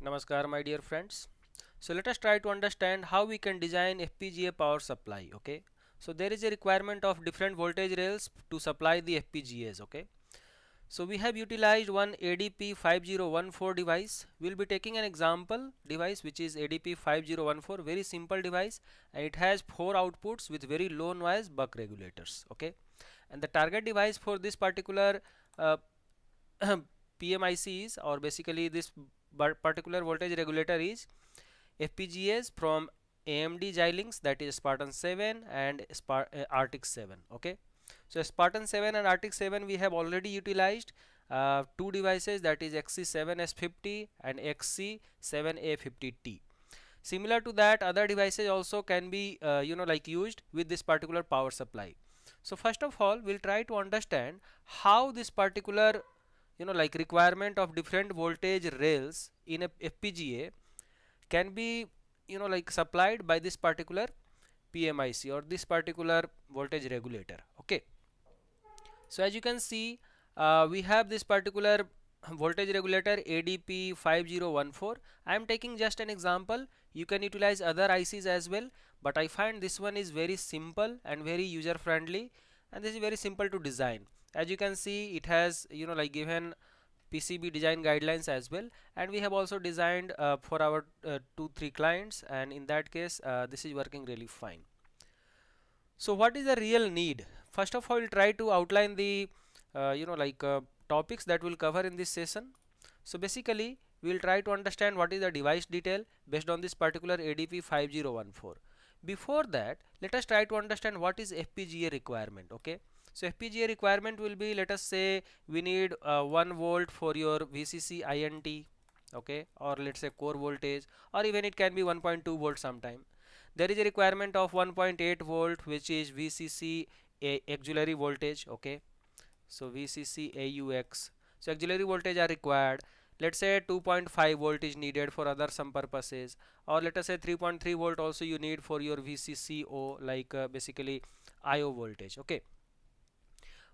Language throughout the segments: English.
Namaskar my dear friends. So let us try to understand how we can design FPGA power supply. Okay. So there is a requirement of different voltage rails to supply the FPGAs. Okay. So we have utilized one ADP5014 device. We'll be taking an example device which is ADP5014, very simple device, and it has 4 outputs with very low noise buck regulators. Okay. And the target device for this particular uh, PMICs, or basically this particular voltage regulator, is FPGAs from AMD Xilinx, that is Spartan 7 and ARTIX 7. Okay, so Spartan 7 and ARTIX 7 we have already utilized two devices, that is XC7S50 and XC7A50T. Similar to that, other devices also can be used with this particular power supply. So first of all, we'll try to understand how this particular requirement of different voltage rails in a FPGA can be supplied by this particular PMIC or this particular voltage regulator. Okay, so as you can see, we have this particular voltage regulator ADP5014. I am taking just an example. You can utilize other ICs as well, but I find this one is very simple and very user friendly, and this is very simple to design. As you can see, it has given PCB design guidelines as well, and we have also designed for our 2-3 clients, and in that case this is working really fine. So what is the real need? First of all, we'll try to outline the topics that we'll cover in this session. So basically, we'll try to understand what is the device detail based on this particular ADP5014. Before that, let us try to understand what is FPGA requirement. Okay, so FPGA requirement will be, let us say we need 1 volt for your VCC INT, okay, or let's say core voltage, or even it can be 1.2 volt sometime. There is a requirement of 1.8 volt, which is VCC auxiliary voltage. Okay, so VCC AUX. So auxiliary voltage are required. Let's say 2.5 volt is needed for other some purposes, or let us say 3.3 volt also you need for your VCCO, basically IO voltage. Okay,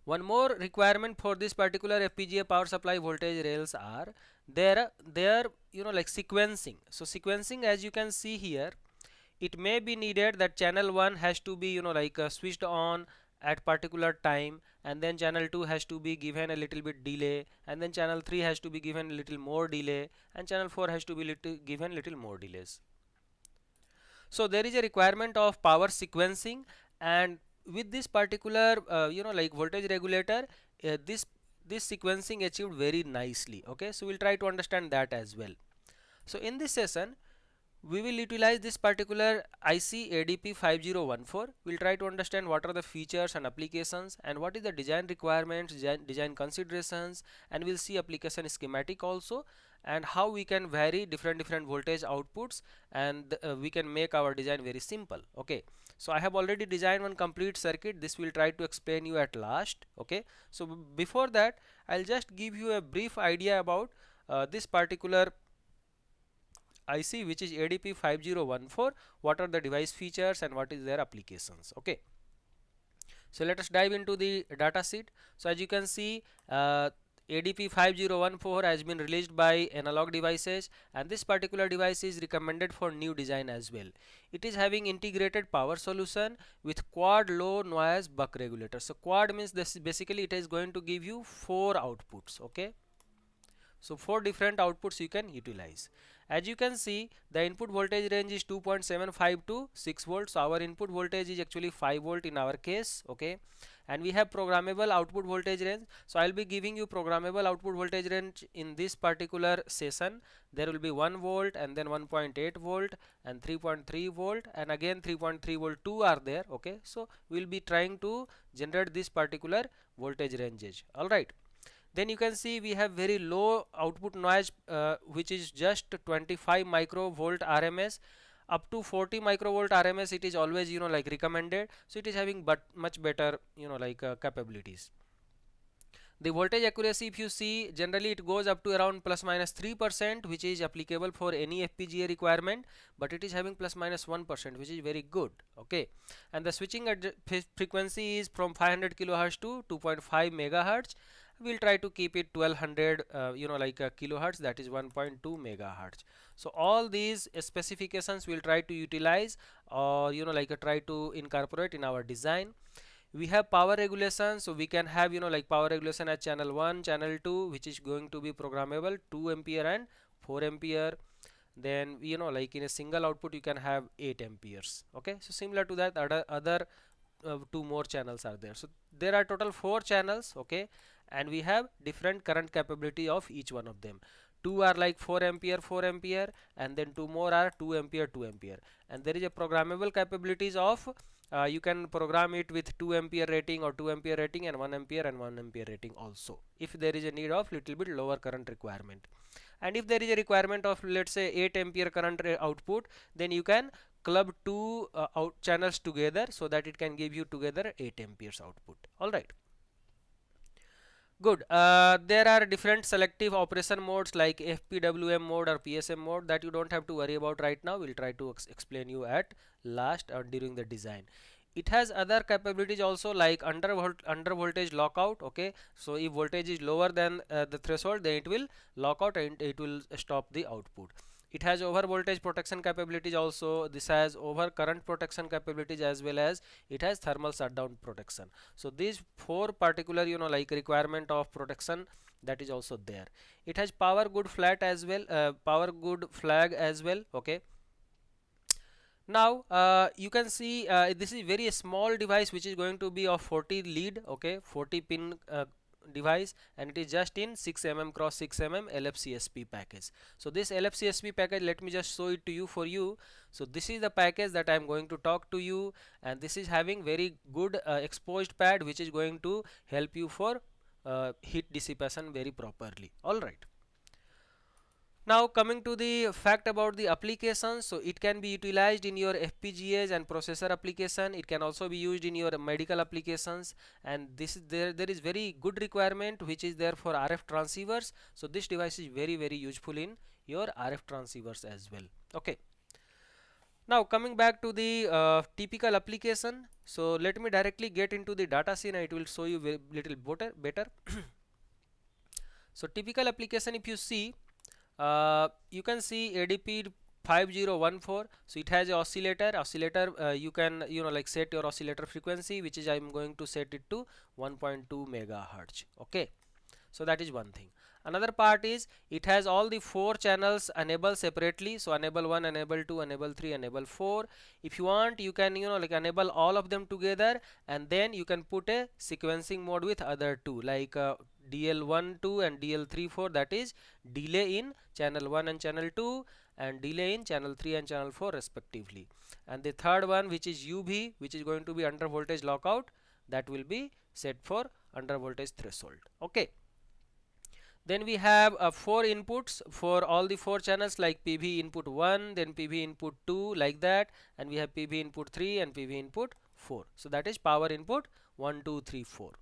one more requirement for this particular FPGA power supply voltage rails are there sequencing. So sequencing, as you can see here, it may be needed that channel 1 has to be switched on at particular time, and then channel 2 has to be given a little bit delay, and then channel 3 has to be given a little more delay, and channel 4 has to be given little more delays. So there is a requirement of power sequencing, and with this particular voltage regulator, this sequencing achieved very nicely. Okay, so we'll try to understand that as well. So in this session, we will utilize this particular IC ADP5014. We'll try to understand what are the features and applications, and what is the design requirements, design considerations, and we'll see application schematic also, and how we can vary different voltage outputs, and we can make our design very simple. Okay, so I have already designed one complete circuit. This will try to explain you at last. Okay, so before that, I'll just give you a brief idea about this particular IC, which is ADP5014, what are the device features and what is their applications. Okay, so let us dive into the data sheet. So as you can see, ADP5014 has been released by Analog Devices, and this particular device is recommended for new design as well. It is having integrated power solution with quad low noise buck regulator. So quad means this basically it is going to give you 4 outputs. Okay, so 4 different outputs you can utilize. As you can see, the input voltage range is 2.75 to 6 volts. So our input voltage is actually 5 volt in our case. Okay, and we have programmable output voltage range. So I'll be giving you programmable output voltage range in this particular session. There will be 1 volt, and then 1.8 volt, and 3.3 volt, and again 3.3 volt 2 are there. Okay, so we'll be trying to generate this particular voltage ranges. All right, then you can see we have very low output noise, which is just 25 microvolt RMS. Up to 40 microvolt RMS it is always recommended. So it is having but much better capabilities. The voltage accuracy, if you see, generally it goes up to around plus minus 3%, which is applicable for any FPGA requirement, but it is having plus minus 1%, which is very good. Okay, and the switching frequency is from 500 kilohertz to 2.5 megahertz, we'll try to keep it 1200 kilohertz, that is 1.2 megahertz. So all these specifications we'll try to utilize, or try to incorporate in our design. We have power regulation, so we can have power regulation at channel 1, channel 2, which is going to be programmable, 2 ampere and 4 ampere. Then in a single output you can have 8 amperes. Okay, so similar to that, other two more channels are there. So there are total 4 channels. Okay, and we have different current capability of each one of them. Two are like 4 ampere 4 ampere, and then two more are 2 ampere 2 ampere, and there is a programmable capabilities of you can program it with 2 ampere rating or 2 ampere rating and 1 ampere and 1 ampere rating also, if there is a need of little bit lower current requirement. And if there is a requirement of, let's say, 8 ampere current output, then you can club two out channels together so that it can give you together 8 amperes output. All right. Good. There are different selective operation modes like FPWM mode or PSM mode that you don't have to worry about right now. We'll try to explain you at last or during the design. It has other capabilities also, like under voltage lockout. Okay, so if voltage is lower than the threshold, then it will lock out and it will stop the output. It has over voltage protection capabilities also. This has over current protection capabilities, as well as it has thermal shutdown protection. So these four particular requirement of protection, that is also there. It has power good flat as well, power good flag as well. Okay, now you can see this is very small device which is going to be of 40 lead. Okay, 40 pin device, and it is just in 6 mm cross 6 mm LFCSP package. So this LFCSP package, let me just show it to you for you. So this is the package that I am going to talk to you, and this is having very good exposed pad which is going to help you for heat dissipation very properly. All right. Now coming to the fact about the applications, so it can be utilized in your FPGAs and processor application. It can also be used in your medical applications, and this is there is very good requirement which is there for RF transceivers. So this device is very useful in your RF transceivers as well. Okay. Now coming back to the typical application, so let me directly get into the data scene and it will show you little better. So typical application, if you see, you can see ADP 5014. So it has a oscillator. You can set your oscillator frequency, which is I'm going to set it to 1.2 megahertz. Okay, so that is one thing. Another part is it has all the 4 channels enabled separately. So enable 1, enable 2, enable 3, enable 4. If you want, you can enable all of them together, and then you can put a sequencing mode with other two, like DL12 and DL34, that is delay in channel 1 and channel 2 and delay in channel 3 and channel 4 respectively. And the third one, which is UV, which is going to be under voltage lockout, that will be set for under voltage threshold. Okay. Then we have 4 inputs for all the 4 channels, like PV input 1, then PV input 2, like that, and we have PV input 3 and PV input 4. So that is power input 1, 2, 3, 4.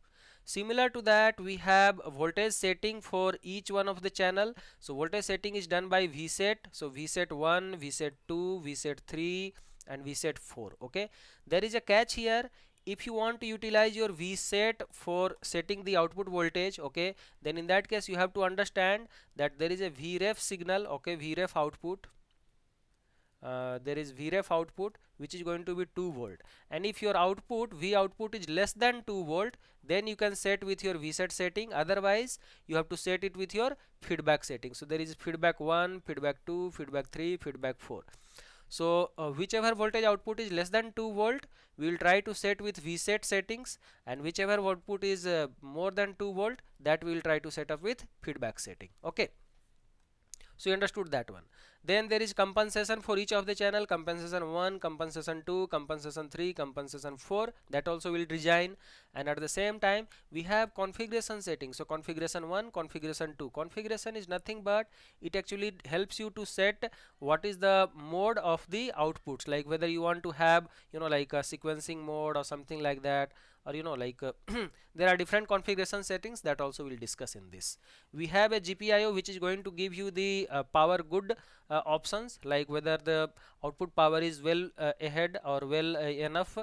Similar to that, we have a voltage setting for each one of the channel. So voltage setting is done by VSET. So VSET 1, VSET 2, VSET 3 and VSET 4. Okay, there is a catch here. If you want to utilize your VSET for setting the output voltage, okay, then in that case you have to understand that there is a VREF signal. Okay, VREF output, there is VREF output which is going to be 2 volt, and if your output V output is less than 2 volt, then you can set with your VSET setting. Otherwise you have to set it with your feedback setting. So there is feedback 1, feedback 2, feedback 3, feedback 4. So whichever voltage output is less than 2 volt, we will try to set with VSET settings, and whichever output is more than 2 volt, that we will try to set up with feedback setting. Okay, so you understood that one. Then there is compensation for each of the channel: compensation 1, compensation 2, compensation 3, compensation 4, that also will design. And at the same time we have configuration settings. So configuration 1, configuration 2. Configuration is nothing but it actually helps you to set what is the mode of the outputs, like whether you want to have like a sequencing mode or something like that, or there are different configuration settings that also we'll discuss in this. We have a GPIO which is going to give you the power good options, like whether the output power is well ahead or well enough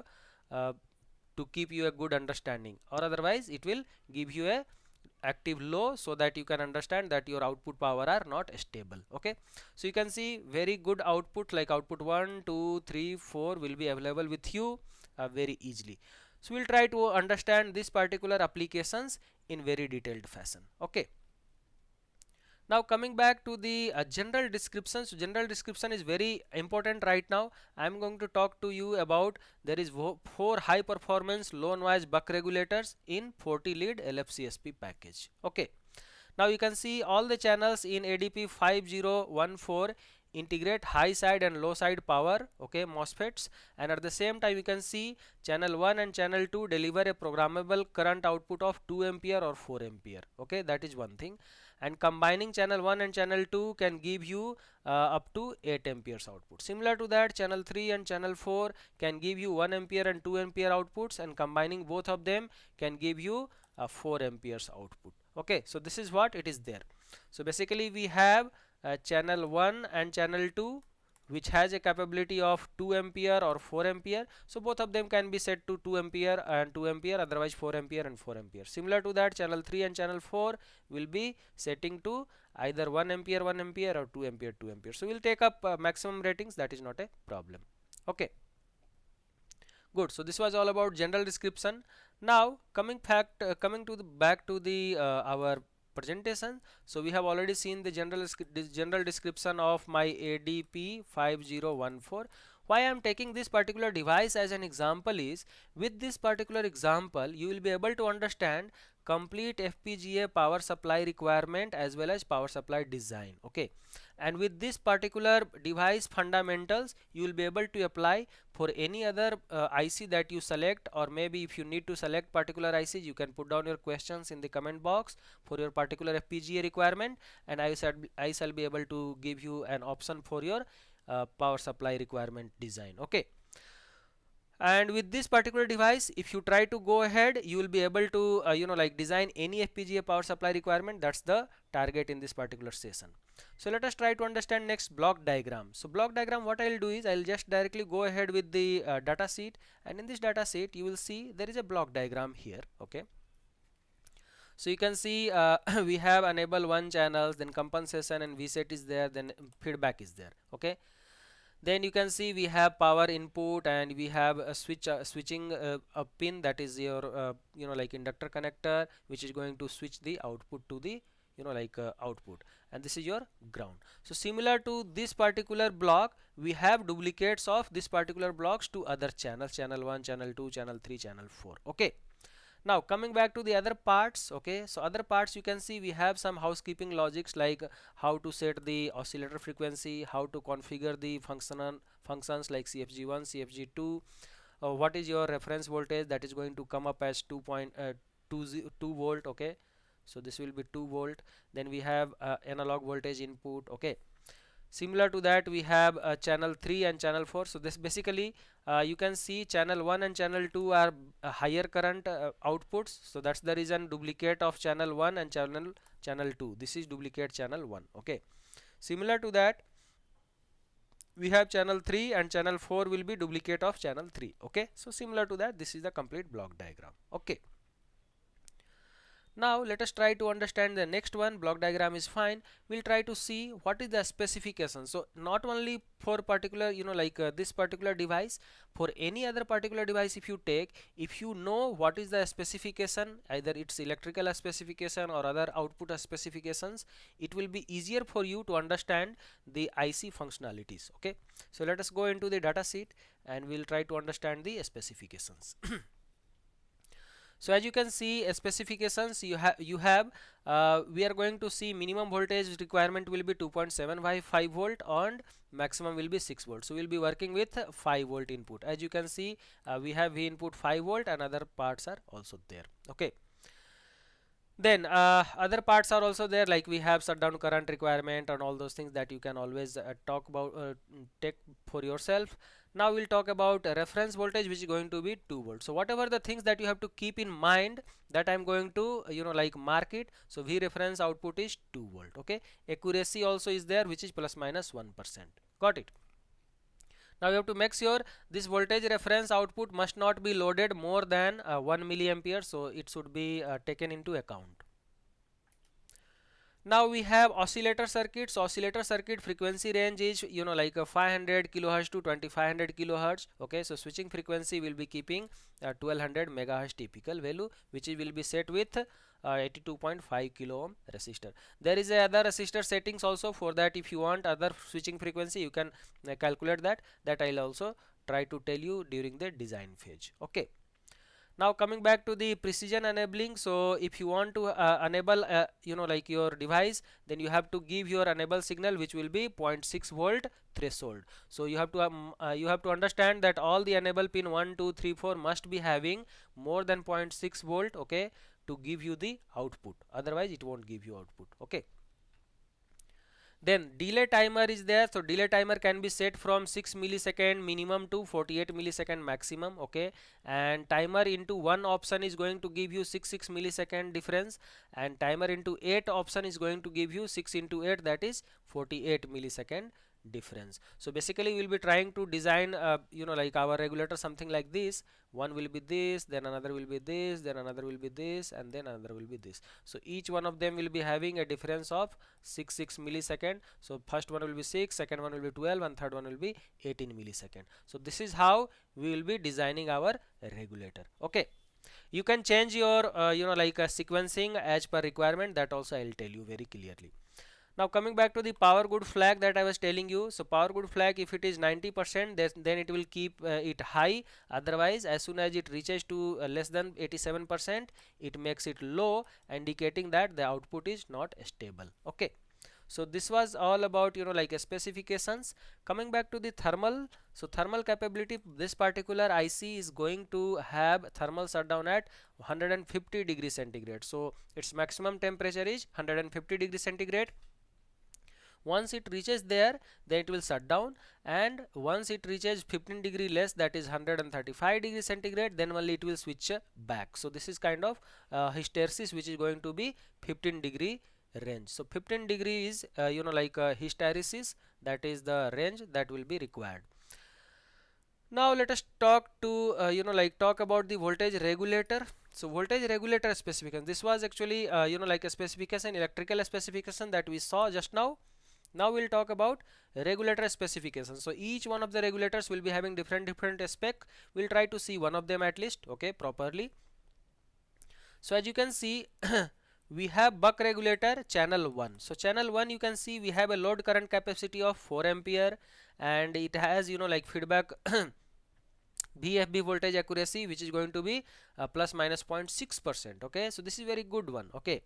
to keep you a good understanding, or otherwise it will give you a active low, so that you can understand that your output power are not stable. Okay, so you can see very good output, like output 1 2 3 4 will be available with you very easily. So we'll try to understand this particular applications in very detailed fashion. Okay, now coming back to the general description. So general description is very important right now. I am going to talk to you about there is four high performance low noise buck regulators in 40 lead LFCSP package. Okay, now you can see all the channels in ADP 5014 integrate high side and low side power, okay, MOSFETs, and at the same time you can see channel 1 and channel 2 deliver a programmable current output of 2 ampere or 4 ampere. Okay, that is one thing, and combining channel 1 and channel 2 can give you up to 8 amperes output. Similar to that, channel 3 and channel 4 can give you 1 ampere and 2 ampere outputs, and combining both of them can give you 4 amperes output. Okay, so this is what it is there. So basically we have channel 1 and channel 2 which has a capability of 2 ampere or 4 ampere. So both of them can be set to 2 ampere and 2 ampere, otherwise 4 ampere and 4 ampere. Similar to that, channel 3 and channel 4 will be setting to either 1 ampere 1 ampere or 2 ampere 2 ampere. So we'll take up maximum ratings, that is not a problem. Okay, good. So this was all about general description. Now coming to the back to the our presentation. So we have already seen the general description of my ADP 5014. Why I am taking this particular device as an example is, with this particular example you will be able to understand complete FPGA power supply requirement as well as power supply design. Okay, and with this particular device fundamentals you will be able to apply for any other IC that you select, or maybe if you need to select particular ICs, you can put down your questions in the comment box for your particular FPGA requirement, and I shall be able to give you an option for your power supply requirement design. Okay, and with this particular device if you try to go ahead, you will be able to like design any FPGA power supply requirement. That's the target in this particular session. So let us try to understand next block diagram. So block diagram, what I'll do is I'll just directly go ahead with the data sheet, and in this data sheet you will see there is a block diagram here. Okay, so you can see we have enable 1 channels, then compensation and vset is there, then feedback is there. Okay, then you can see we have power input, and we have a switching a pin, that is your like inductor connector, which is going to switch the output to the output, and this is your ground. So similar to this particular block, we have duplicates of this particular blocks to other channels, channel 1, channel 2, channel 3, channel 4. Okay, now coming back to the other parts. Okay, so other parts you can see we have some housekeeping logics, like how to set the oscillator frequency, how to configure the functions like CFG1, CFG2, what is your reference voltage, that is going to come up as 2 volt. Okay, so this will be 2 volt. Then we have analog voltage input. Okay, similar to that we have channel 3 and channel 4. So this basically you can see channel 1 and channel 2 are higher current outputs, so that's the reason duplicate of channel 1 and channel 2, this is duplicate channel 1. Okay, similar to that we have channel 3 and channel 4 will be duplicate of channel 3. Okay, so similar to that, this is the complete block diagram. Okay, now let us try to understand the next one. Block diagram is fine. We'll try to see what is the specification. So not only for particular this particular device, for any other particular device if you take, if you know what is the specification, either it's electrical specification or other output specifications, it will be easier for you to understand the IC functionalities. Okay, so let us go into the data sheet and we'll try to understand the specifications. So as you can see specifications, you have we are going to see minimum voltage requirement will be 2.75 volt and maximum will be 6 volt. So we'll be working with 5 volt input. As you can see we have V input 5 volt and other parts are also there. Okay, then other parts are also there, like we have shutdown current requirement and all those things that you can always talk about, take for yourself. Now we'll talk about reference voltage, which is going to be 2 volt. So whatever the things that you have to keep in mind, that I'm going to mark it. So V reference output is 2 volt. Okay, accuracy also is there, which is plus minus 1%. Got it? Now you have to make sure this voltage reference output must not be loaded more than 1 milliampere, so it should be taken into account. Now we have oscillator circuits. Oscillator circuit frequency range is like a 500 kilohertz to 2500 kilohertz. Okay, so switching frequency will be keeping 1200 megahertz typical value, which will be set with 82.5 kilo ohm resistor. There is a other resistor settings also. For that, if you want other switching frequency, you can calculate that I'll also try to tell you during the design phase. Okay. Now coming back to the precision enabling, so if you want to enable like your device, then you have to give your enable signal, which will be 0.6 volt threshold. So you have to understand that all the enable pin 1 2 3 4 must be having more than 0.6 volt, okay, to give you the output. Otherwise it won't give you output. Okay. Then delay timer is there. So delay timer can be set from 6 millisecond minimum to 48 millisecond maximum. Okay, and timer into one option is going to give you 6 millisecond difference, and timer into 8 option is going to give you 6 into 8, that is 48 millisecond difference. So basically we will be trying to design like our regulator something like this. One will be this, then another will be this, then another will be this, and then another will be this. So each one of them will be having a difference of 6 millisecond. So first one will be 6, second one will be 12, and third one will be 18 millisecond. So this is how we will be designing our regulator. Okay, you can change your like sequencing as per requirement. That also I will tell you very clearly. Now coming back to the power good flag that I was telling you. So power good flag, if it is 90%, then it will keep it high. Otherwise, as soon as it reaches to less than 87%, it makes it low, indicating that the output is not stable. Okay. So this was all about like specifications. Coming back to the thermal, so thermal capability, this particular IC is going to have thermal shutdown at 150 degrees centigrade. So its maximum temperature is 150 degrees centigrade. Once it reaches there, then it will shut down, and once it reaches 15 degree less, that is 135 degrees centigrade, then only it will switch back. So this is kind of hysteresis, which is going to be 15 degree range. So 15 degree is like hysteresis, that is the range that will be required. Now let us talk to like talk about the voltage regulator. So voltage regulator specification, this was actually like a specification, electrical specification that we saw just now. Now we'll talk about regulator specifications. So each one of the regulators will be having different spec. We'll try to see one of them at least, okay, properly. So as you can see we have buck regulator channel 1. So channel 1, you can see we have a load current capacity of 4 ampere, and it has like feedback VFB voltage accuracy, which is going to be plus minus 0.6%. okay, so this is very good one. Okay,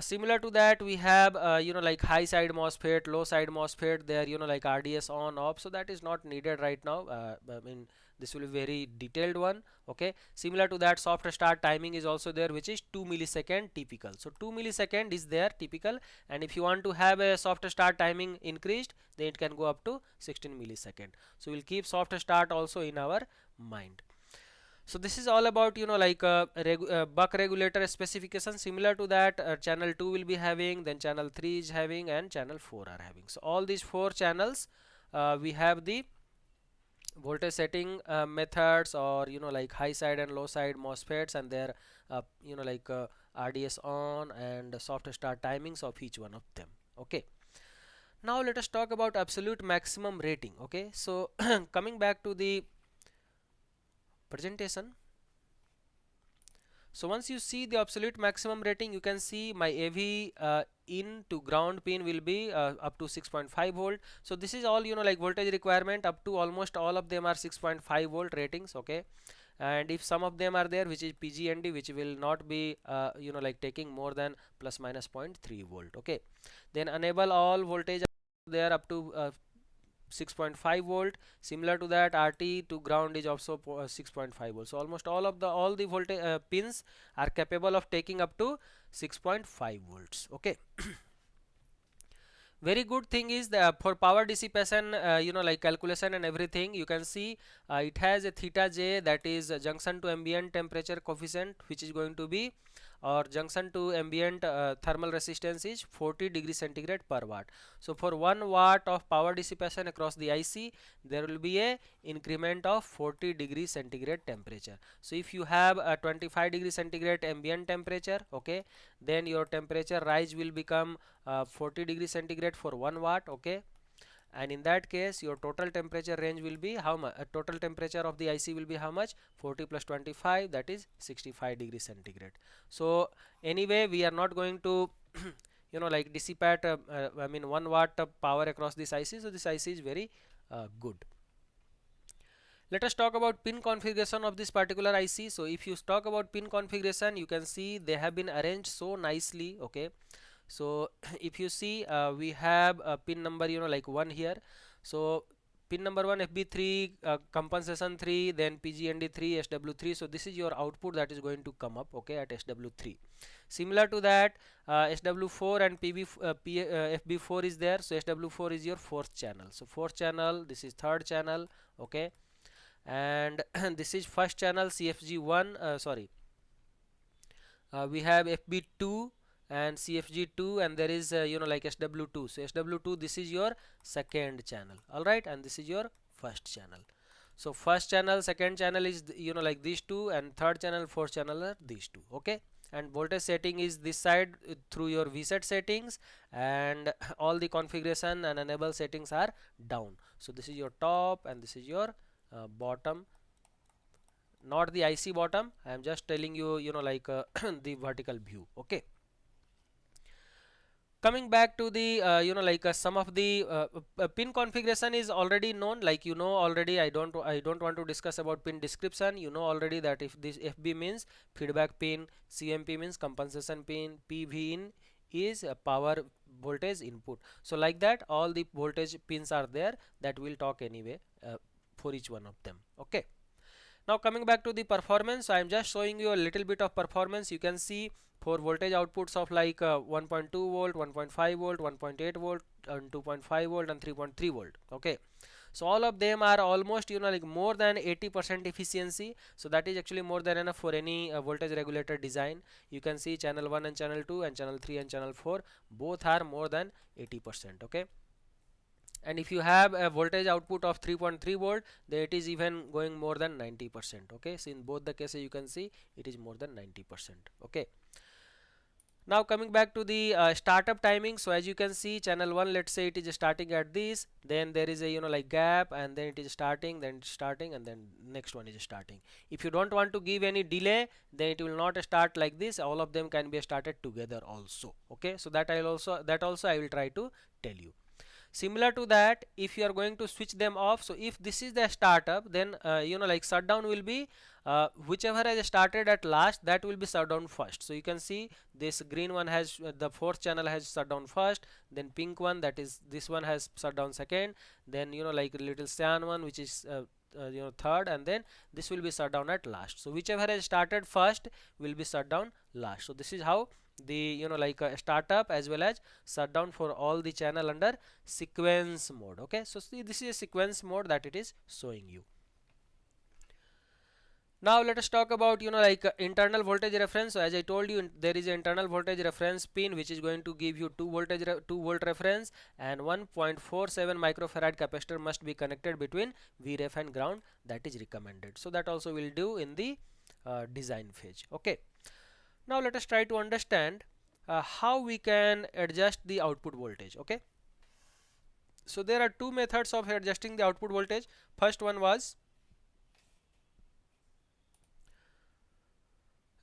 similar to that, we have like high side MOSFET, low side MOSFET, there like RDS on off, so that is not needed right now. I mean, this will be very detailed one. Okay, similar to that, soft start timing is also there, which is 2 millisecond typical. So 2 millisecond is there typical, and if you want to have a soft start timing increased, then it can go up to 16 millisecond. So we'll keep soft start also in our mind. So this is all about like buck regulator specification. Similar to that, channel 2 will be having, then channel 3 is having, and channel 4 are having. So all these 4 channels, we have the voltage setting methods, or like high side and low side MOSFETs, and their like RDS on and soft start timings of each one of them. Okay, now let us talk about absolute maximum rating. Okay, so coming back to the presentation. So once you see the absolute maximum rating, you can see my AV in to ground pin will be up to 6.5 volt. So this is all like voltage requirement. Up to almost all of them are 6.5 volt ratings. Okay, and if some of them are there, which is PGND, which will not be like taking more than plus minus 0.3 volt. Okay, then enable all voltage there up to 6.5 volt. Similar to that, RT to ground is also 6.5 volt. So almost all the voltage pins are capable of taking up to 6.5 volts. Okay. Very good thing is that for power dissipation, like calculation and everything, you can see it has a theta j, that is junction to ambient temperature coefficient, which is going to be or junction to ambient thermal resistance is 40 degrees centigrade per watt. So for 1 watt of power dissipation across the IC, there will be a increment of 40 degrees centigrade temperature. So if you have a 25 degrees centigrade ambient temperature, okay, then your temperature rise will become 40 degrees centigrade for 1 watt, okay, and in that case your total temperature range will be how much? Total temperature of the IC will be how much? 40 plus 25, that is 65 degrees centigrade. So anyway, we are not going to like dissipate I mean 1 watt power across this IC, so this IC is very good. Let us talk about pin configuration of this particular IC. So if you talk about pin configuration, you can see they have been arranged so nicely, okay. So if you see, we have a pin number like 1 here. So pin number 1 FB3, compensation 3, then PGND 3, SW3. So this is your output that is going to come up, okay, at SW3. Similar to that, SW4 and FB4 is there. So SW4 is your fourth channel. So fourth channel, this is third channel, okay, and this is first channel CFG1, we have FB2 and CFG2, and there is like SW2. So SW2, this is your second channel, all right, and this is your first channel. So first channel, second channel is like these two, and third channel, fourth channel are these two, okay. And voltage setting is this side through your VSET settings, and all the configuration and enable settings are down. So this is your top and this is your bottom, not the IC bottom. I am just telling you like the vertical view, okay. Coming back to the like some of the pin configuration is already known, like already. I don't want to discuss about pin description. Already that if this FB means feedback pin, CMP means compensation pin, PV in is power voltage input. So like that all the voltage pins are there, that we'll talk anyway for each one of them, okay. Now coming back to the performance, I am just showing you a little bit of performance. You can see for voltage outputs of like 1.2 volt, 1.5 volt, 1.8 volt, and 2.5 volt and 3.3 volt, okay. So all of them are almost like more than 80% efficiency. So that is actually more than enough for any voltage regulator design. You can see channel 1 and channel 2 and channel 3 and channel 4 both are more than 80%, okay. And if you have a voltage output of 3.3 volt, then it is even going more than 90%, okay. So in both the cases you can see it is more than 90%, okay. Now coming back to the startup timing. So as you can see, channel 1, let's say it is starting at this, then there is a like gap, and then it is starting, then it's starting, and then next one is starting. If you don't want to give any delay, then it will not start like this. All of them can be started together also, okay. So that I will try to tell you. Similar to that, if you are going to switch them off, so if this is the startup, then like shutdown will be whichever has started at last, that will be shut down first. So you can see this green one has the fourth channel has shut down first, then pink one, that is this one, has shut down second, then like little cyan one, which is third, and then this will be shut down at last. So whichever has started first will be shut down last. So this is how the like startup as well as shutdown for all the channel under sequence mode, okay. So see, this is a sequence mode that it is showing you. Now let us talk about like internal voltage reference. So as I told you, there is an internal voltage reference pin which is going to give you 2 volt reference, and 1.47 microfarad capacitor must be connected between Vref and ground, that is recommended. So that also will do in the design phase, okay. Now let us try to understand how we can adjust the output voltage, okay. So there are two methods of adjusting the output voltage. First one was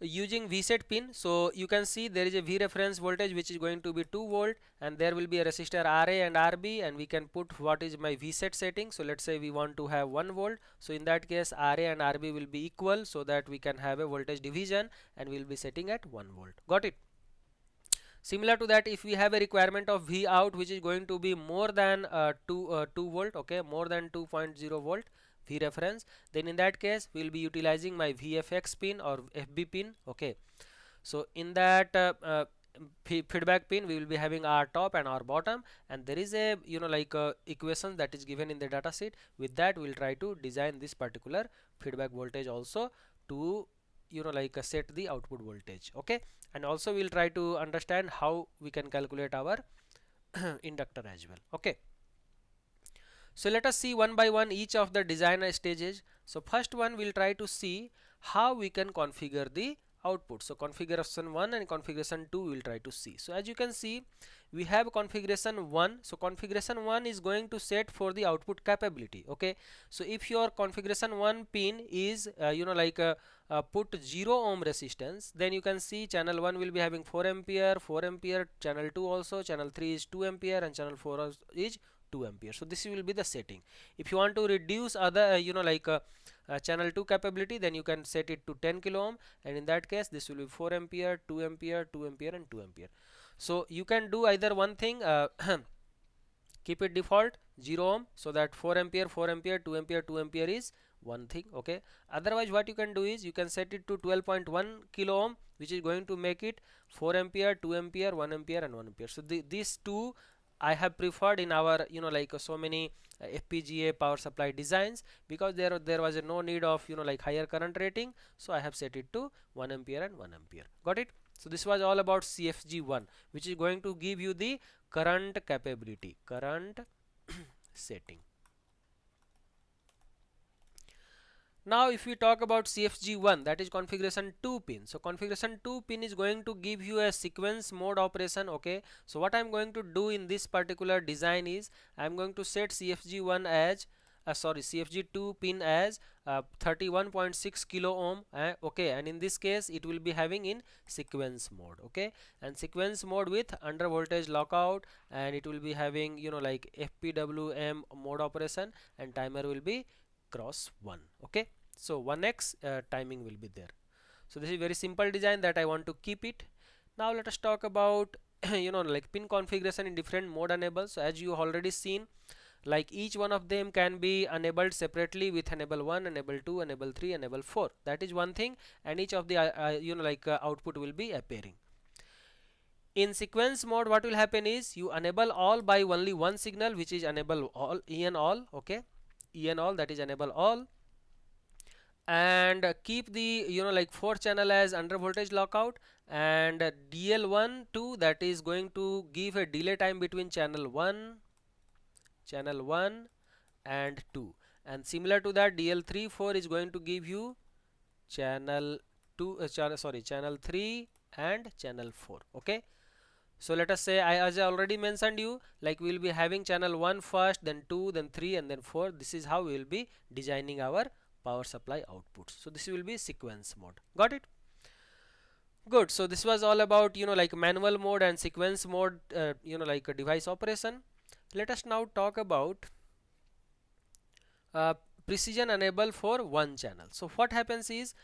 using VSET pin. So you can see there is a V reference voltage which is going to be 2 volt, and there will be a resistor RA and RB, and we can put what is my VSET setting. So let's say we want to have 1 volt. So in that case RA and RB will be equal, so that we can have a voltage division, and we will be setting at 1 volt. Got it? Similar to that, if we have a requirement of V out which is going to be more than 2 volt, okay, more than 2.0 volt V reference, then in that case we will be utilizing my VFX pin or FB pin, okay. So in that feedback pin we will be having our top and our bottom, and there is a like equation that is given in the data sheet. With that we will try to design this particular feedback voltage also to set the output voltage. Okay, and also we'll try to understand how we can calculate our inductor as well. Okay, so let us see one by one each of the design stages. So first one, we'll try to see how we can configure the output. So configuration 1 and configuration 2 we'll try to see. So as you can see, we have configuration 1. So configuration 1 is going to set for the output capability. Okay, so if your configuration 1 pin is put 0 ohm resistance, then you can see channel 1 will be having 4 ampere, 4 ampere, channel 2 also, channel 3 is 2 ampere, and channel 4 is 2 ampere. So this will be the setting. If you want to reduce other channel 2 capability, then you can set it to 10 kilo ohm, and in that case this will be 4 ampere, 2 ampere, 2 ampere, and 2 ampere. So you can do either one thing, keep it default 0 ohm, so that 4 ampere, 4 ampere, 2 ampere, 2 ampere is one thing. Okay, otherwise what you can do is you can set it to 12.1 kilo ohm, which is going to make it 4 ampere, 2 ampere, 1 ampere, and 1 ampere. So these two I have preferred in our so many FPGA power supply designs, because there was no need of higher current rating, so I have set it to 1 ampere and 1 ampere. Got it? So this was all about CFG1, which is going to give you the current capability, current setting. Now if we talk about CFG1, that is configuration 2 pin. So configuration 2 pin is going to give you a sequence mode operation. Okay, so what I'm going to do in this particular design is I'm going to set CFG1 as CFG2 pin as 31.6 kilo ohm. Okay, and in this case it will be having in sequence mode. Okay, and sequence mode with under voltage lockout, and it will be having FPWM mode operation, and timer will be cross 1. Okay, so 1x timing will be there. So this is very simple design that I want to keep it. Now let us talk about pin configuration in different mode enable. So as you already seen, each one of them can be enabled separately with enable 1, enable 2, enable 3, enable 4. That is one thing, and each of the output will be appearing. In sequence mode, what will happen is you enable all by only one signal, which is enable all, en all. Okay, en all, that is enable all, and keep the 4 channel as under voltage lockout, and DL1 2, that is going to give a delay time between channel 1 and 2, and similar to that DL3 4 is going to give you channel 2 channel 3 and channel 4. Okay, so let us say as I already mentioned you, we will be having channel 1 first, then 2, then 3, and then 4. This is how we will be designing our power supply outputs. So this will be sequence mode. Got it? Good. So this was all about manual mode and sequence mode, a device operation. Let us now talk about precision enable for one channel. So what happens is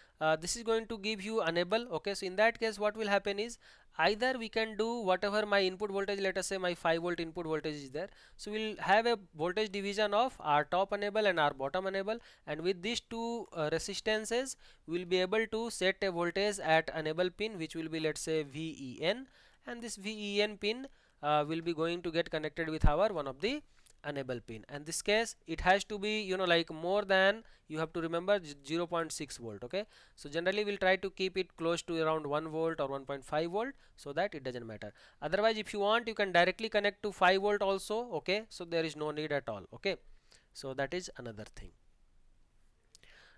this is going to give you enable. Okay, so in that case what will happen is either we can do whatever my input voltage, let us say my 5 volt input voltage is there, so we'll have a voltage division of our top enable and our bottom enable, and with these two resistances we'll be able to set a voltage at enable pin, which will be, let's say, VEN, and this VEN pin will be going to get connected with our one of the enable pin, and this case it has to be more than, you have to remember, 0.6 volt. Okay, so generally we'll try to keep it close to around 1 volt or 1.5 volt, so that it doesn't matter. Otherwise, if you want, you can directly connect to 5 volt also. Okay, so there is no need at all. Okay, so that is another thing.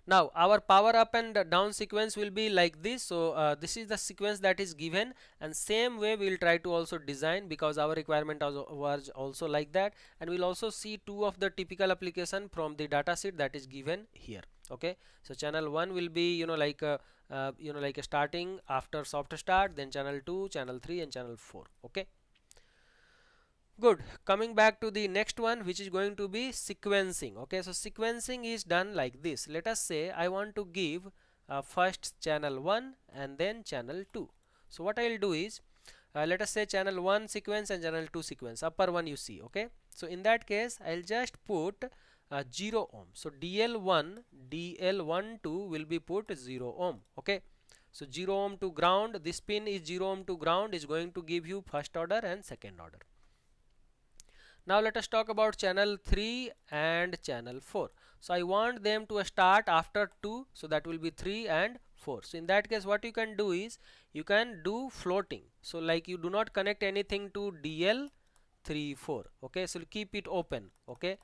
Now our power up and down sequence will be like this. So this is the sequence that is given, and same way we will try to also design, because our requirement was also like that, and we will also see two of the typical application from the data sheet that is given here. Okay, so channel 1 will be starting after soft start, then channel 2, channel 3, and channel 4. Okay, good. Coming back to the next one, which is going to be sequencing. Okay, so sequencing is done like this. Let us say I want to give first channel 1 and then channel 2. So what I will do is let us say channel 1 sequence and channel 2 sequence, upper one you see. Okay, so in that case I'll just put 0 ohm. So DL1 2 will be put 0 ohm. Okay, so 0 ohm to ground, this pin is 0 ohm to ground, is going to give you first order and second order. Now let us talk about channel 3 and channel 4. So I want them to start after 2, so that will be 3 and 4. So in that case what you can do is you can do floating. So like you do not connect anything to DL3 4. Okay, so keep it open. Okay,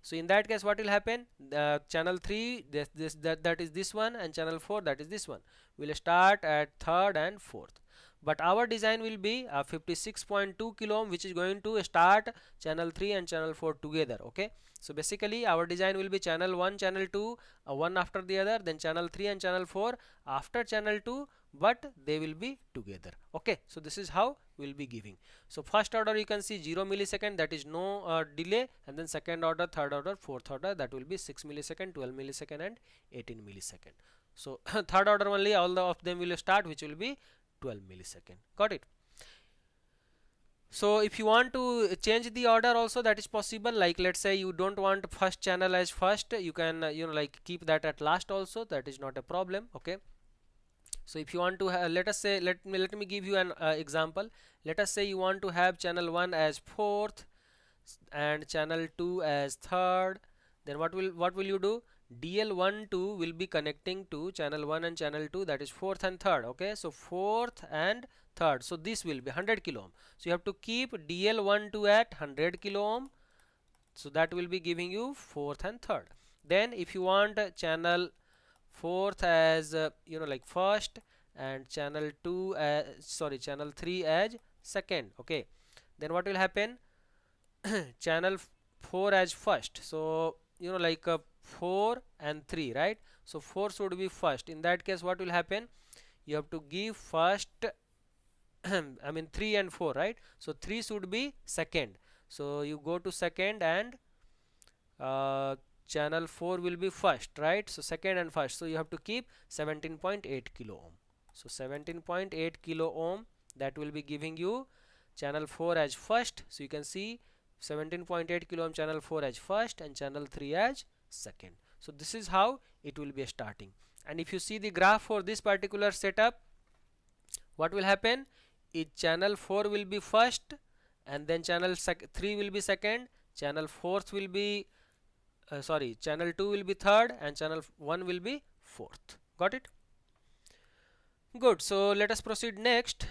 so in that case what will happen, the channel 3 that is this one, and channel 4 that is this one will start at third and fourth. But our design will be a 56.2 kilo ohm which is going to start channel 3 and channel 4 together. Okay, so basically our design will be channel 1 channel 2 one after the other, then channel 3 and channel 4 after channel 2, but they will be together. Okay, so this is how we will be giving. So first order you can see 0 millisecond, that is no delay, and then second order, third order, fourth order, that will be 6 millisecond, 12 millisecond and 18 millisecond. So third order only all of them will start, which will be 12 millisecond. Got it? So if you want to change the order also, that is possible. Like let's say you don't want first channel as first, you can like keep that at last also, that is not a problem. Okay, so if you want to let us say, let me give you an example. Let us say you want to have channel 1 as fourth and channel 2 as third. Then what will you do? DL1 2 will be connecting to channel 1 and channel 2, that is fourth and third. Okay, so fourth and third, so this will be 100 kilo ohm. So you have to keep DL1 2 at 100 kilo ohm, so that will be giving you fourth and third. Then if you want channel fourth as like first, and channel 2 as, sorry, channel 3 as second. Okay, then what will happen? Channel 4 as first, so like 4 and 3, right? So 4 should be first. In that case what will happen? You have to give first I mean 3 and 4, right? So 3 should be second, so you go to second, and channel 4 will be first, right? So second and first, so you have to keep 17.8 kilo ohm. So 17.8 kilo ohm, that will be giving you channel 4 as first. So you can see 17.8 kilo ohm channel 4 as first and channel 3 as second. So this is how it will be starting. And if you see the graph for this particular setup, what will happen? Each channel 4 will be first, and then channel 3 will be second, channel 4th will be sorry, channel 2 will be third, and channel 1 will be fourth. Got it? Good. So let us proceed next.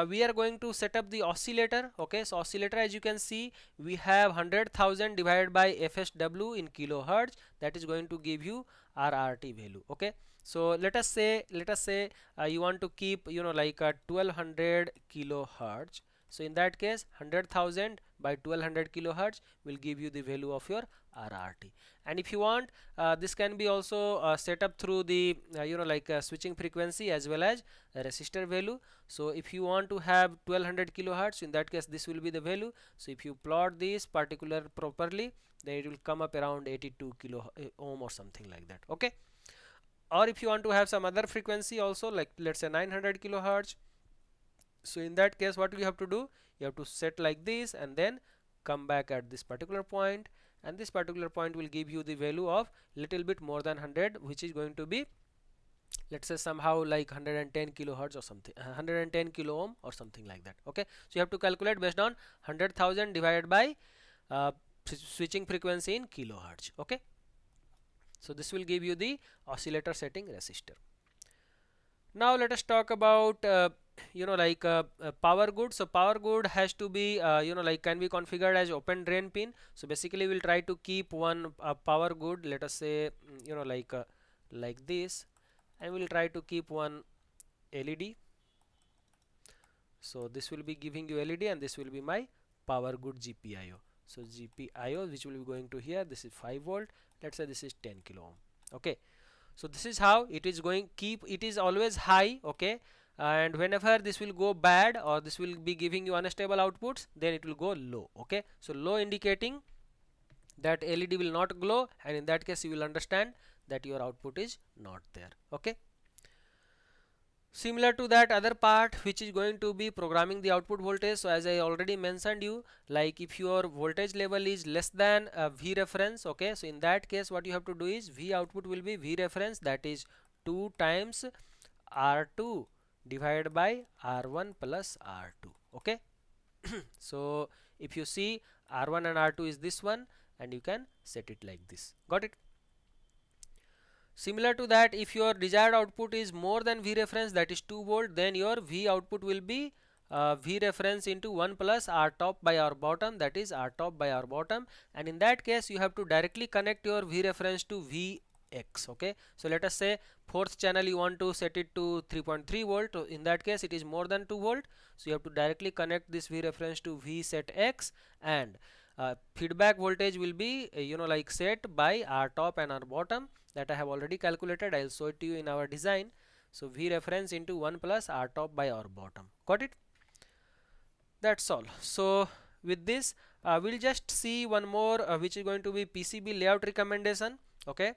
We are going to set up the oscillator. Okay, so oscillator, as you can see, we have 100,000 divided by FSW in kilohertz, that is going to give you RRT value. Okay, so let us say you want to keep like 1200 kilohertz. So in that case 100,000 by 1200 kilohertz will give you the value of your RRT. And if you want, this can be also set up through the like switching frequency as well as a resistor value. So if you want to have 1200 kilohertz, in that case this will be the value. So if you plot this particular properly, then it will come up around 82 kilo ohm or something like that. Okay, or if you want to have some other frequency also, like let's say 900 kilohertz, so in that case what you have to do, you have to set like this and then come back at this particular point, and this particular point will give you the value of little bit more than 100, which is going to be, let's say, somehow like 110 kilohertz or something, 110 kilo ohm or something like that. Okay, so you have to calculate based on 100,000 divided by uh, switching frequency in kilohertz. Okay, so this will give you the oscillator setting resistor. Now let us talk about like power good. So power good has to be like can be configured as open drain pin. So basically we'll try to keep one power good, let us say like this, and we'll try to keep one LED. So this will be giving you LED, and this will be my power good GPIO. So GPIO, which will be going to here, this is 5 volt, let's say this is 10 kilo ohm. Okay, so this is how it is going. Keep it is always high. Okay, and whenever this will go bad or this will be giving you unstable outputs, then it will go low. Okay, so low indicating that LED will not glow, and in that case you will understand that your output is not there. Okay, similar to that other part, which is going to be programming the output voltage. So as I already mentioned you, like if your voltage level is less than V reference, okay, so in that case what you have to do is V output will be V reference, that is 2 times R2 divided by R1 plus R2. Okay, so if you see R1 and R2 is this one, and you can set it like this. Got it? Similar to that, if your desired output is more than V reference, that is 2 volt, then your V output will be V reference into 1 plus R top by R bottom, that is R top by R bottom, and in that case you have to directly connect your V reference to Vx. Okay, so let us say fourth channel you want to set it to 3.3 volt. So in that case it is more than 2 volt, so you have to directly connect this V reference to V set X, and feedback voltage will be like set by R top and R bottom, that I have already calculated. I'll show it to you in our design. So V reference into 1 plus R top by R bottom. Got it? That's all. So with this we'll just see one more which is going to be PCB layout recommendation. Okay,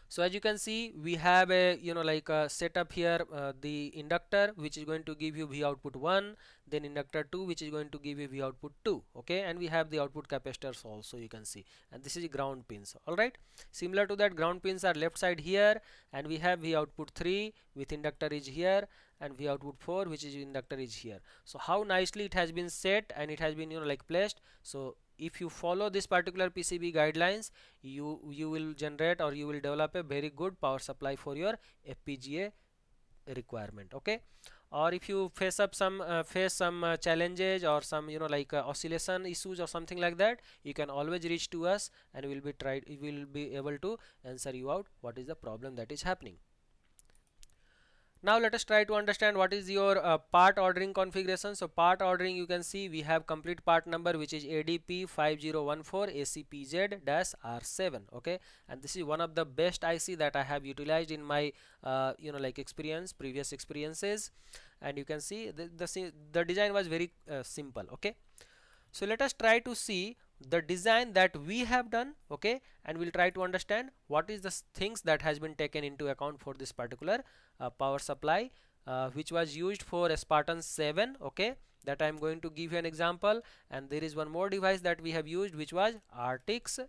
so as you can see, we have a like a setup here, the inductor which is going to give you V output 1, then inductor 2 which is going to give you V output 2. Okay, and we have the output capacitors also, you can see, and this is ground pins. All right, similar to that, ground pins are left side here, and we have V output 3 with inductor is here, and V output 4 which is inductor is here. So how nicely it has been set and it has been like placed. So if you follow this particular PCB guidelines, you will generate or you will develop a very good power supply for your FPGA requirement. Okay, or if you face some challenges or some like oscillation issues or something like that, you can always reach to us, and we will be able to answer you out what is the problem that is happening. Now let us try to understand what is your part ordering configuration. So part ordering, you can see we have complete part number which is ADP 5014 ACPZ-R7. Okay, and this is one of the best IC that I have utilized in my like previous experiences, and you can see the design was very simple. Okay, so let us try to see the design that we have done. Okay, and we'll try to understand what is the things that has been taken into account for this particular power supply which was used for a SPARTAN 7. Okay, that I am going to give you an example, and there is one more device that we have used which was ARTIX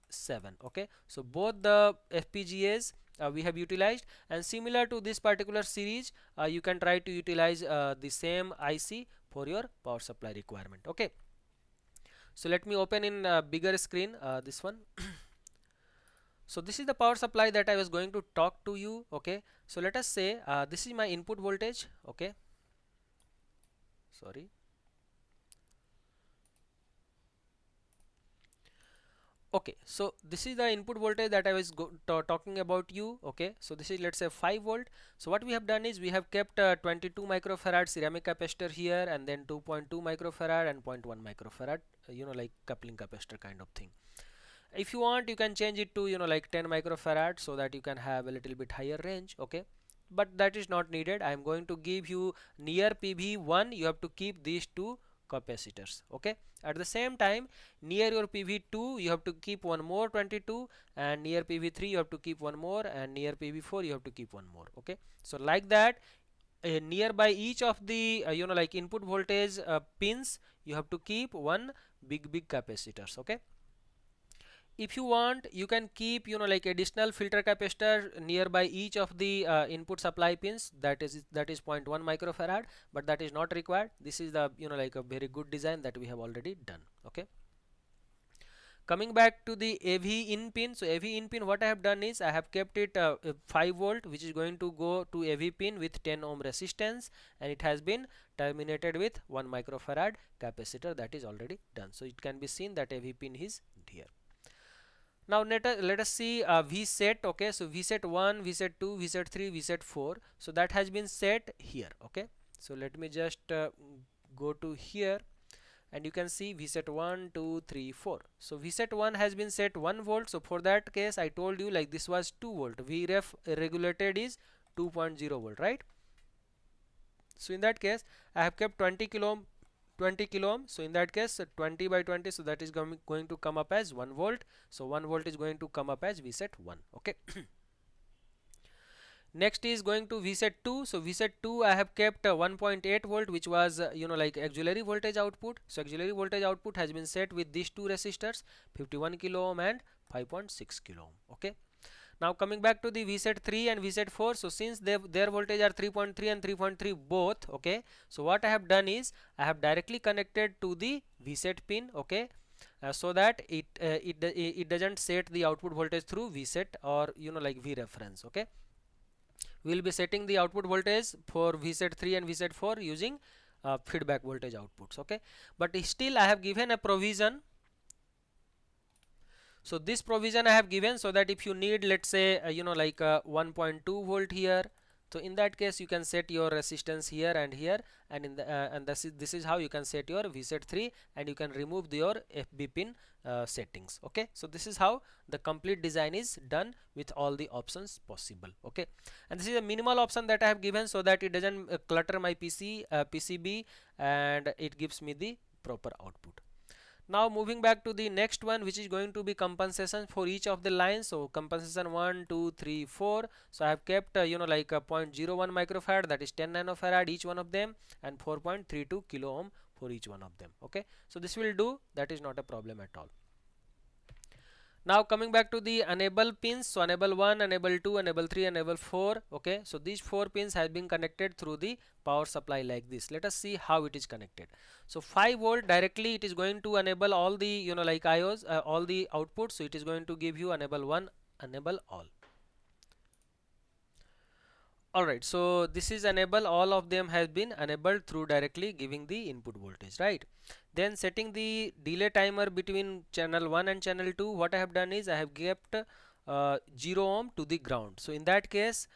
7. Okay, so both the FPGAs we have utilized, and similar to this particular series you can try to utilize the same IC for your power supply requirement. Okay, so let me open in bigger screen this one. So this is the power supply that I was going to talk to you. Okay, so let us say this is my input voltage. Okay, sorry. Okay, so this is the input voltage that I was talking about you. Okay, so this is, let's say, 5 volt. So what we have done is we have kept 22 microfarad ceramic capacitor here, and then 2.2 microfarad and 0.1 microfarad like coupling capacitor kind of thing. If you want, you can change it to like 10 microfarad, so that you can have a little bit higher range. Okay, but that is not needed. I am going to give you near PV1 you have to keep these two capacitors. Okay, at the same time, near your PV2 you have to keep one more 22, and near PV3 you have to keep one more, and near PV4 you have to keep one more. Okay, so like that, nearby each of the like input voltage pins, you have to keep one big capacitors. Okay, if you want, you can keep like additional filter capacitor nearby each of the input supply pins, that is 0.1 microfarad, but that is not required. This is the like a very good design that we have already done. Okay, coming back to the AV in pin. So AV in pin, what I have done is I have kept it 5 volt, which is going to go to AV pin with 10 ohm resistance, and it has been terminated with 1 microfarad capacitor, that is already done. So it can be seen that AV pin is here. Now let us see vset. Okay, so vset 1, vset 2, vset 3, vset 4. So that has been set here. Okay, so let me just go to here, and you can see vset 1, 2, 3, 4. So vset 1 has been set 1 volt. So for that case, I told you like this was 2 volt. Vref regulated is 2.0 volt, right? So in that case, I have kept 20 kilo ohm, 20 kilo ohm. So in that case 20 by 20, so that is going to come up as 1 volt. So 1 volt is going to come up as vset 1. Okay. Next is going to vset 2. So vset 2 I have kept 1.8 volt, which was like auxiliary voltage output. So auxiliary voltage output has been set with these two resistors, 51 kilo ohm and 5.6 kilo ohm. Okay, now coming back to the vset 3 and vset 4. So since their voltage are 3.3 and 3.3 both. Okay, so what I have done is I have directly connected to the vset pin. Okay, so that it doesn't set the output voltage through vset or like V reference. Okay, we will be setting the output voltage for vset 3 and vset 4 using feedback voltage outputs. Okay, but still I have given a provision. So this provision I have given so that if you need, let's say, like 1.2 volt here, so in that case you can set your resistance here and here, and in the and this is how you can set your vset 3, and you can remove your FB pin settings. Okay, so this is how the complete design is done with all the options possible. Okay, and this is a minimal option that I have given so that it doesn't clutter my PCB, and it gives me the proper output. Now moving back to the next one, which is going to be compensation for each of the lines. So compensation 1 2 3 4. So I have kept like a 0.01 microfarad, that is 10 nanofarad each one of them, and 4.32 kilo ohm for each one of them. Okay, so this will do, that is not a problem at all. Now coming back to the enable pins, so enable 1, enable 2, enable 3, enable 4. Okay, so these 4 pins have been connected through the power supply like this. Let us see how it is connected. So 5 volt directly it is going to enable all the like IOs, all the outputs. So it is going to give you enable 1, enable all. Alright, so this is enable, all of them has been enabled through directly giving the input voltage, right? Then setting the delay timer between channel 1 and channel 2, what I have done is I have kept 0 ohm to the ground. So in that case,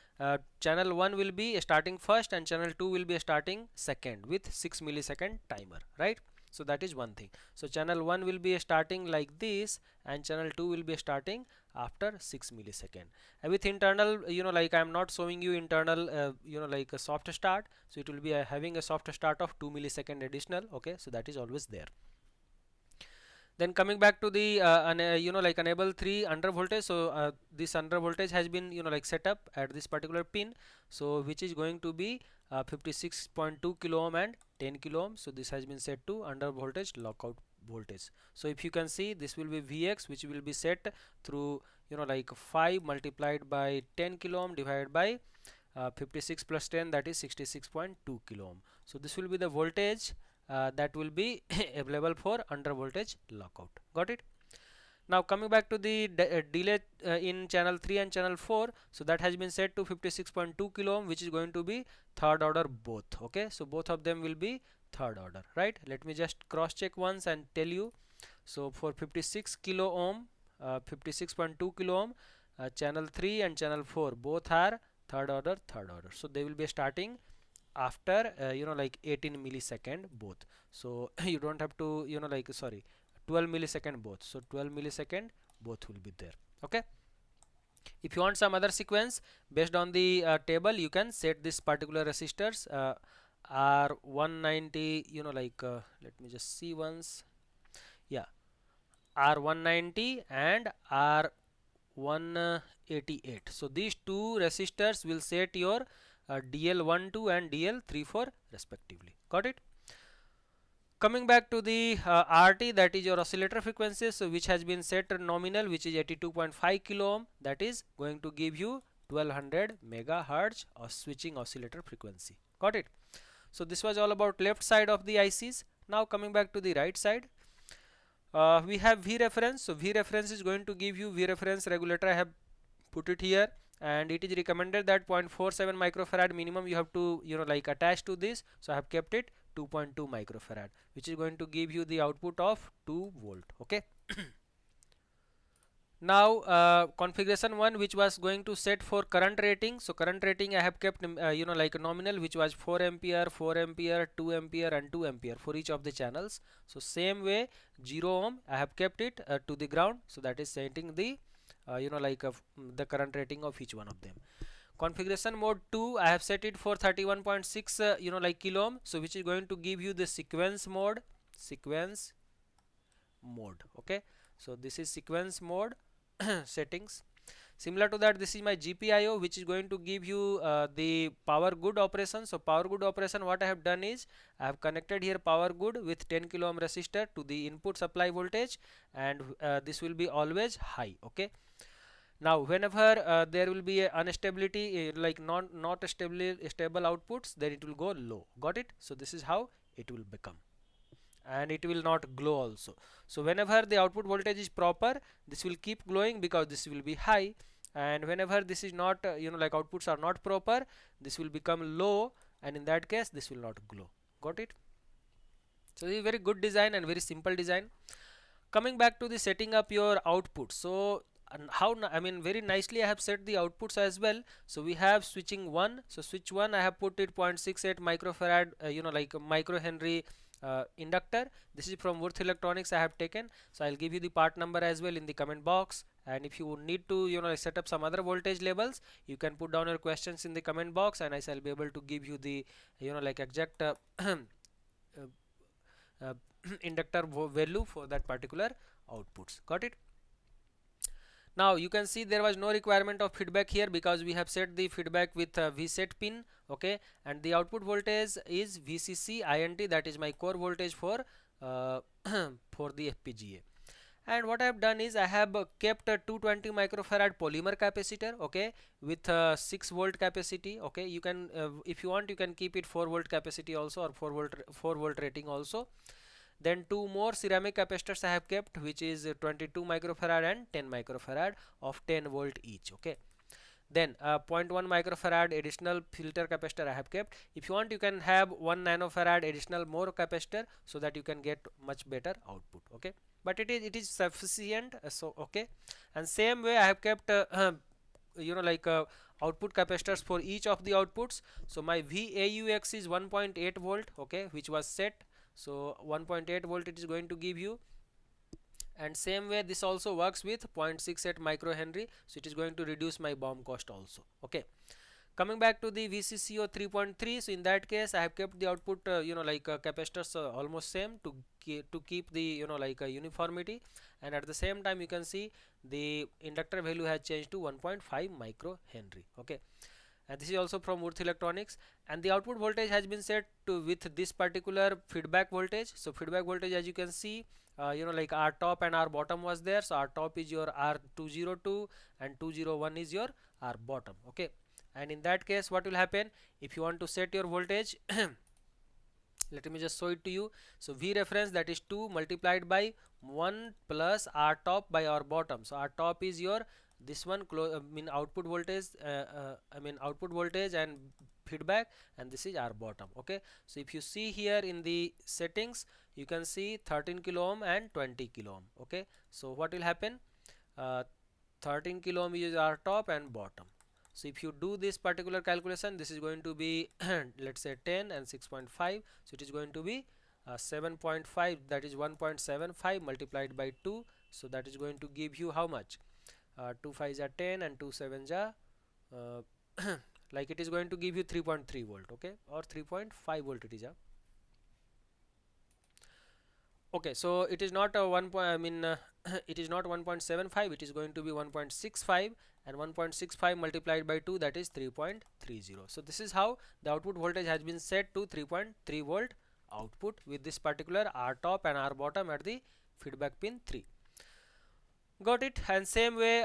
channel 1 will be starting first and channel 2 will be starting second with 6 millisecond timer, right? So that is one thing. So channel 1 will be starting like this, and channel 2 will be starting after 6 millisecond. With internal, like I am not showing you internal, like a soft start, so it will be having a soft start of 2 millisecond additional. Okay, so that is always there. Then coming back to the like enable 3 under voltage. So this under voltage has been like set up at this particular pin, so which is going to be 56.2 kilo ohm and 10 kilo ohm. So this has been set to under voltage lockout voltage. So if you can see, this will be Vx, which will be set through like 5 multiplied by 10 kilo ohm divided by 56 plus 10, that is 66.2 kilo ohm. So this will be the voltage that will be available for under voltage lockout. Got it? Now coming back to the delay in channel 3 and channel 4, so that has been set to 56.2 kilo ohm, which is going to be third order both. Okay, so both of them will be third order, right? Let me just cross check once and tell you. So for 56 kilo ohm, 56.2 kilo ohm, channel 3 and channel 4 both are third order, so they will be starting after like 18 millisecond both. So you don't have to like, sorry, 12 millisecond both, so 12 millisecond both will be there. Okay, if you want some other sequence based on the table, you can set this particular resistors R190, like let me just see once. Yeah, R190 and R188. So these two resistors will set your DL12 and DL34 respectively. Got it? Coming back to the RT, that is your oscillator frequency, so which has been set nominal, which is 82.5 kilo ohm, that is going to give you 1200 megahertz of switching oscillator frequency. Got it? So this was all about left side of the ICs. Now coming back to the right side, we have V reference. So V reference is going to give you V reference regulator. I have put it here, and it is recommended that 0.47 microfarad minimum you have to like attach to this. So I have kept it 2.2 microfarad, which is going to give you the output of 2 volt. Okay. Now configuration 1, which was going to set for current rating. So current rating I have kept like nominal, which was 4 ampere, 4 ampere, 2 ampere and 2 ampere for each of the channels. So same way 0 ohm I have kept it to the ground, so that is setting the like the current rating of each one of them. Configuration mode 2, I have set it for 31.6 like kilo ohm, so which is going to give you the sequence mode. Okay, so this is sequence mode settings. Similar to that, this is my GPIO, which is going to give you the power good operation. So power good operation, what I have done is I have connected here power good with 10 kilo ohm resistor to the input supply voltage, and this will be always high. Okay, now whenever there will be a instability, like not stable outputs, then it will go low. Got it? So this is how it will become. and it will not glow also. So whenever the output voltage is proper, this will keep glowing because this will be high, and whenever this is not like outputs are not proper, this will become low, and in that case this will not glow. Got it? So this is very good design and very simple design. Coming back to the setting up your output, so I mean very nicely I have set the outputs as well. So we have switching 1, so switch 1 I have put it 0.68 microfarad like a microhenry inductor. This is from Worth Electronics I have taken, so I'll give you the part number as well in the comment box, and if you need to set up some other voltage levels, you can put down your questions in the comment box, and I shall be able to give you the like exact uh, inductor value for that particular outputs. Got it? Now you can see there was no requirement of feedback here because we have set the feedback with vset pin, okay, and the output voltage is VCC INT, that is my core voltage for for the FPGA. And what I have done is I have kept a 220 microfarad polymer capacitor, okay, with 6 volt capacity, okay. You can if you want, you can keep it 4 volt capacity also, or 4 volt rating also. Then two more ceramic capacitors I have kept, which is 22 microfarad and 10 microfarad of 10 volt each, okay. Then 0.1 microfarad additional filter capacitor I have kept. If you want, you can have 1 nanofarad additional more capacitor, so that you can get much better output, okay, but it is sufficient, so okay. And same way I have kept like output capacitors for each of the outputs. So my VAUX is 1.8 volt, okay, which was set. So 1.8 volt it is going to give you, and same way this also works with 0.68 microhenry, so it is going to reduce my BOM cost also, okay. Coming back to the VCCO 3.3, so in that case I have kept the output like capacitors almost same to keep the like uniformity, and at the same time you can see the inductor value has changed to 1.5 microhenry, okay. And this is also from Worth Electronics, and the output voltage has been set to with this particular feedback voltage. So feedback voltage, as you can see, like R top and R bottom was there. So R top is your R202 and 201 is your R bottom, okay. And in that case what will happen, if you want to set your voltage let me just show it to you. So V reference, that is 2 multiplied by 1 plus R top by R bottom. So R top is your this one mean output voltage, I mean output voltage and feedback, and this is R bottom, okay. So if you see here in the settings, you can see 13 kilo ohm and 20 kilo ohm, okay. So what will happen, uh, 13 kilo ohm is R top and bottom. So if you do this particular calculation, this is going to be let's say 10 and 6.5, so it is going to be 7.5, that is 1.75 multiplied by 2, so that is going to give you how much, 2 5s are 10 and 2 7s are like it is going to give you 3.3 volt, okay, or 3.5 volt it is okay. So it is not a 1 point, I mean it is not 1.75, it is going to be 1.65, and 1.65 multiplied by 2, that is 3.30. So this is how the output voltage has been set to 3.3 volt output with this particular R top and R bottom at the feedback pin 3. Got it? And same way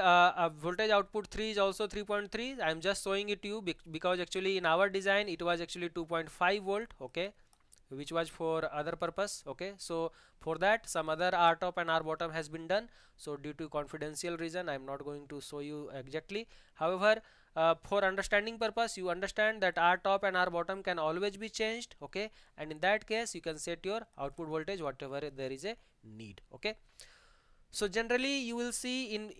voltage output 3 is also 3.3. I am just showing it to you because actually in our design it was actually 2.5 volt, okay, which was for other purpose, okay. So for that some other R top and R bottom has been done, so due to confidential reason I am not going to show you exactly. However, for understanding purpose, you understand that R top and R bottom can always be changed, okay, and in that case you can set your output voltage whatever there is a need, okay. So generally you will see in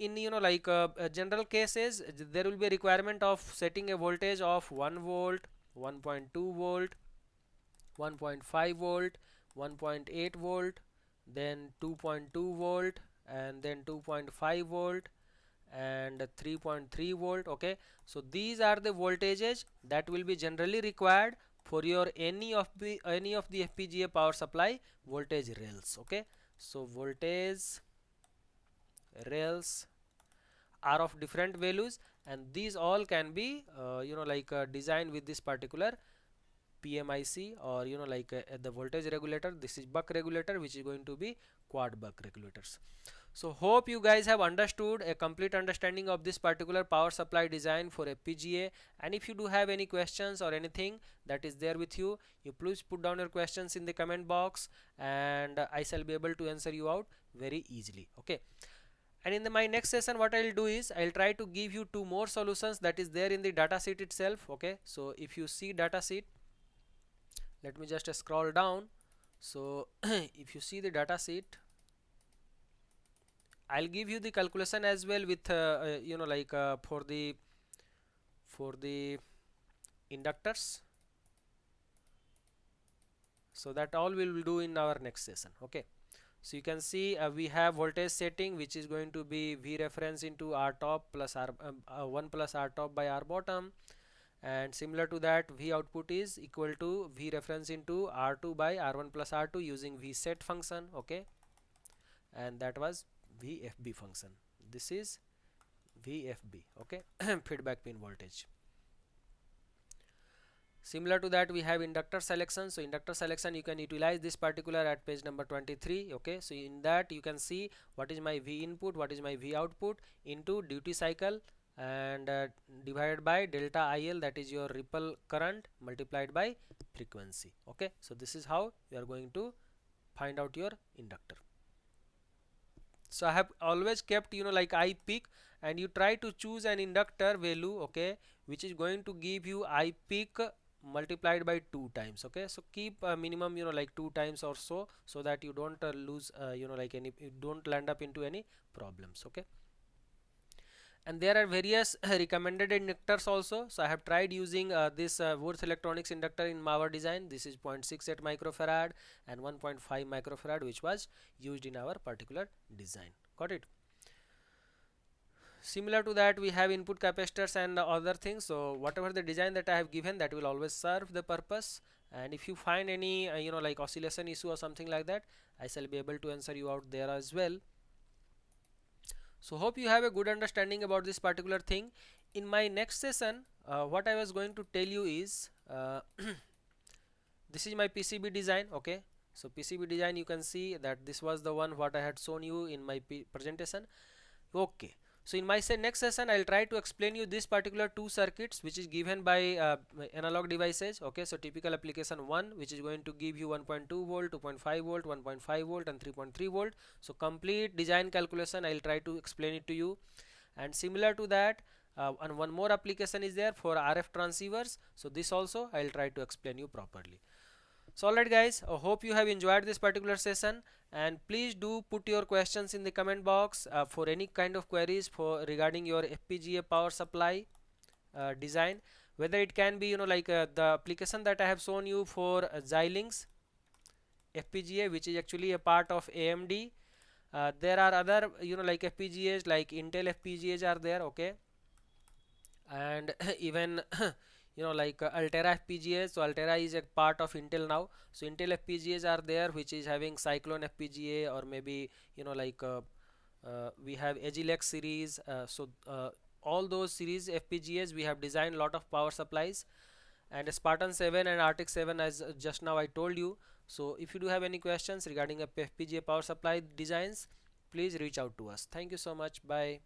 like general cases there will be a requirement of setting a voltage of 1 volt, 1.2 volt, 1.5 volt, 1.8 volt, then 2.2 volt, and then 2.5 volt, and 3.3 volt, okay. So these are the voltages that will be generally required for your any of the FPGA power supply voltage rails, okay. So voltage rails are of different values, and these all can be like designed with this particular PMIC, or the voltage regulator. This is buck regulator, which is going to be quad buck regulators. So hope you guys have understood a complete understanding of this particular power supply design for FPGA. And if you do have any questions or anything that is there with you, you please put down your questions in the comment box, and I shall be able to answer you out very easily. Okay. And in my next session, what I'll do is I'll try to give you two more solutions that is there in the data sheet itself. Okay. So if you see data sheet, let me just scroll down. So if you see the data sheet, I'll give you the calculation as well with for the inductors. So that all we will do in our next session. Okay. So you can see we have voltage setting, which is going to be V reference into R top plus R 1 plus R top by R bottom, and similar to that V output is equal to V reference into R2 by R1 plus R2 using V set function. Okay. And that was VFB function. This is VFB. Okay. Feedback pin voltage. Similar to that, we have inductor selection. So inductor selection, you can utilize this particular at page number 23. Okay. So in that you can see what is my V input, what is my V output into duty cycle, and divided by delta IL, that is your ripple current, multiplied by frequency. Okay. So this is how you are going to find out your inductor. So I have always kept I peak, and you try to choose an inductor value, okay, which is going to give you I peak multiplied by 2 times. Okay. So keep a minimum 2 times or so, so that you don't lose you don't land up into any problems. Okay. And there are various recommended inductors also. So I have tried using this Worth Electronics inductor in our design. This is 0.68 microfarad and 1.5 microfarad, which was used in our particular design. Got it? Similar to that, we have input capacitors and other things. So whatever the design that I have given, that will always serve the purpose. And if you find any oscillation issue or something like that, I shall be able to answer you out there as well. So hope you have a good understanding about this particular thing. In my next session, what I was going to tell you is this is my PCB design. Okay. So PCB design, you can see that this was the one what I had shown you in my presentation. Okay. So in my next session, I'll try to explain you this particular two circuits which is given by analog devices. Okay. So typical application 1, which is going to give you 1.2 volt, 2.5 volt, 1.5 volt and 3.3 volt. So complete design calculation I'll try to explain it to you. And similar to that, and one more application is there for RF transceivers. So this also I'll try to explain you properly. So alright guys, I hope you have enjoyed this particular session, and please do put your questions in the comment box for any kind of queries for regarding your FPGA power supply design, whether it can be the application that I have shown you for Xilinx FPGA, which is actually a part of AMD. There are other FPGAs like Intel FPGAs are there. Okay. And even Altera FPGAs. So Altera is a part of Intel now. So Intel FPGAs are there, which is having Cyclone FPGA, or maybe we have Agilex series. All those series FPGAs we have designed a lot of power supplies, and SPARTAN 7 and ARTIX 7, as just now I told you. So if you do have any questions regarding a FPGA power supply designs, please reach out to us. Thank you so much. Bye.